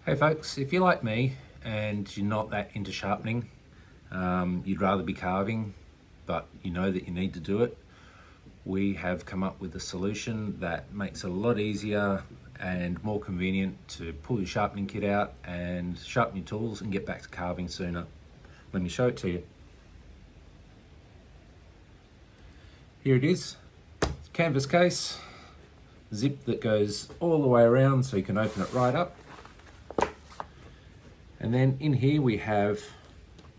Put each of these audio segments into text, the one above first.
Hey folks, if you're like me and you're not that into sharpening, you'd rather be carving, but you know that you need to do it, we have come up with a solution that makes it a lot easier and more convenient to pull your sharpening kit out and sharpen your tools and get back to carving sooner. Let me show it to you. Here it is, canvas case, zip that goes all the way around so you can open it right up. And then in here we have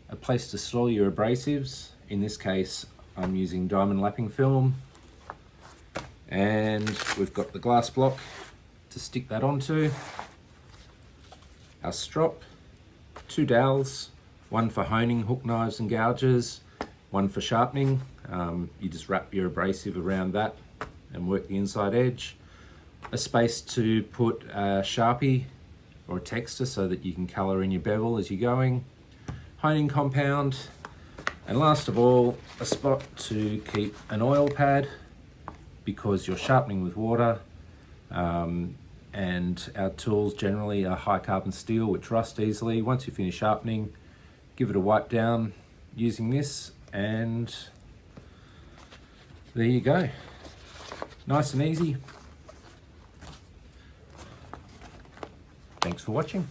a place to store your abrasives. In this case, I'm using diamond lapping film. And we've got the glass block to stick that onto. Our strop, 2 dowels, one for honing hook knives and gouges, one for sharpening. You just wrap your abrasive around that and work the inside edge. A space to put a Sharpie or a texture so that you can colour in your bevel as you're going, honing compound, and last of all, a spot to keep an oil pad because you're sharpening with water, and our tools generally are high carbon steel which rust easily. Once you finish sharpening, give it a wipe down using this and there you go. Nice and easy. Thanks for watching.